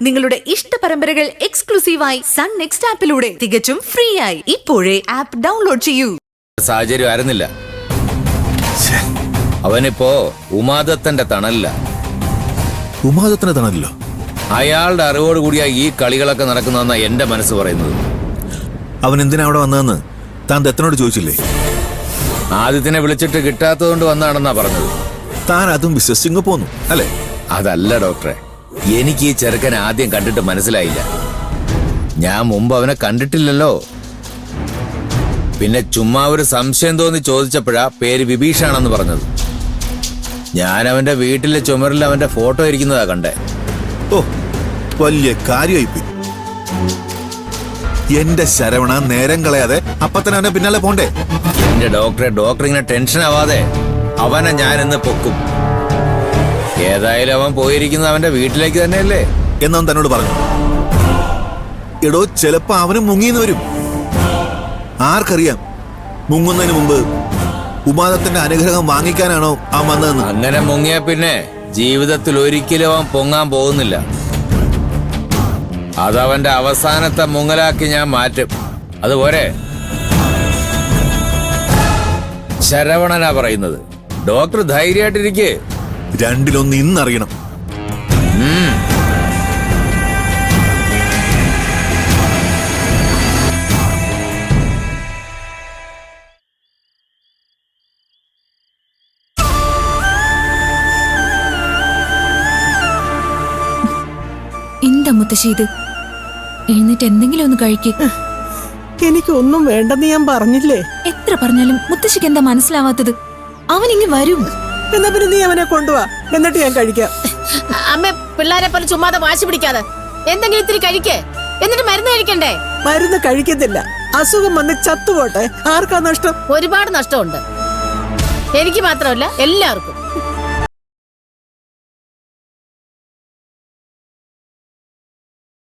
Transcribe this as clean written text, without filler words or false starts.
നിങ്ങളുടെ ഇഷ്ട പരമ്പരകൾ എക്സ്ക്ലൂസീവായി സൺ നെക്സ്റ്റ് ആപ്പിലൂടെ തികച്ചും ഫ്രീ ആയി ഇപ്പോഴേ ആപ്പ് ഡൗൺലോഡ് ചെയ്യൂ. സാഹചര്യം ആയിരുന്നില്ല. അവനിപ്പോ ഉമാദത്തന്റെ തണലില്ല. ഉമാദത്തിന്റെ തണലില്ലോ? അയാളുടെ അറിവോട് കൂടിയാ ഈ കളികളൊക്കെ നടക്കുന്നതെന്നാ എന്റെ മനസ്സ് പറയുന്നത്. അവൻ എന്തിനാ അവിടെ വന്നതെന്ന് താൻ ദത്തനോട് ചോദിച്ചില്ലേ? ആദിത്യനെ വിളിച്ചിട്ട് കിട്ടാത്തതുകൊണ്ട് വന്നാണെന്നാ പറഞ്ഞത്. താൻ അതും വിശ്വസിച്ച് പോന്നു അല്ലേ? അതല്ല ഡോക്ടറെ, എനിക്ക് ഈ ചെറുക്കനെ ആദ്യം കണ്ടിട്ട് മനസ്സിലായില്ല. ഞാൻ മുമ്പ് അവനെ കണ്ടിട്ടില്ലല്ലോ. പിന്നെ ചുമ്മാ ഒരു സംശയം തോന്നി ചോദിച്ചപ്പോഴാ പേര് വിഭീഷാണെന്ന് പറഞ്ഞത്. ഞാൻ അവന്റെ വീട്ടിലെ ചുമരിൽ അവന്റെ ഫോട്ടോ ഇരിക്കുന്നതാ കണ്ടേ. ഓ, വലിയ കാര്യമായിപ്പോയി. എന്റെ ശരവണ, നേരം കളയാതെ അപ്പത്തന്നെ അവനെ പിന്നാലെ പോണ്ടേ? എന്റെ ഡോക്ടർ ഇങ്ങനെ ടെൻഷൻ ആവാതെ അവനെ ഞാനിന്ന് പൊക്കും. ഏതായാലും അവൻ പോയിരിക്കുന്നത് അവന്റെ വീട്ടിലേക്ക് തന്നെയല്ലേ എന്നവൻ തന്നോട് പറഞ്ഞു. എടോ, ചിലപ്പോ അവനും മുങ്ങിന്ന് വരും. ആർക്കറിയാം, മുങ്ങുന്നതിന് മുമ്പ് ഉമാദത്തിന്റെ അനുഗ്രഹം വാങ്ങിക്കാനാണോ അവൻ വന്നതെന്ന്. അങ്ങനെ മുങ്ങിയ പിന്നെ ജീവിതത്തിൽ ഒരിക്കലും അവൻ പൊങ്ങാൻ പോകുന്നില്ല. അതവന്റെ അവസാനത്തെ മുങ്ങലാക്കി ഞാൻ മാറ്റും. അതുപോലെ ശരവണനാ പറയുന്നത്. ഡോക്ടർ ധൈര്യമായിട്ടിരിക്കേ. രണ്ടിലൊന്ന് ഇന്നറിയണം. എന്താ മുത്തശ്ശി ഇത്? എഴുന്നേറ്റ് എന്തെങ്കിലും ഒന്ന് കഴിക്ക്. എനിക്കൊന്നും വേണ്ടെന്ന് ഞാൻ പറഞ്ഞില്ലേ? എത്ര പറഞ്ഞാലും മുത്തശ്ശിക്ക് എന്താ മനസ്സിലാവാത്തത്? അവനിങ്ങ് വരും. എന്നാ പിന്നെ നീ അവനെ കൊണ്ടുവാ, എന്നിട്ട് ഞാൻ കഴിക്കാം. അമ്മ, പിള്ളേരെ പോലെ ചുമ്മാതെ വാശി പിടിക്കാതെ എന്തെങ്കിലും ഇത്തിരി കഴിക്കേ, എന്നിട്ട് മരുന്ന് കഴിക്കണ്ടേ? മരുന്ന് കഴിക്കത്തില്ല, അസുഖം വന്ന് ചത്തുപോട്ടെ. ആർക്കാ നഷ്ടം? ഒരുപാട് നഷ്ടമുണ്ട്. എനിക്ക് മാത്രമല്ല, എല്ലാവർക്കും.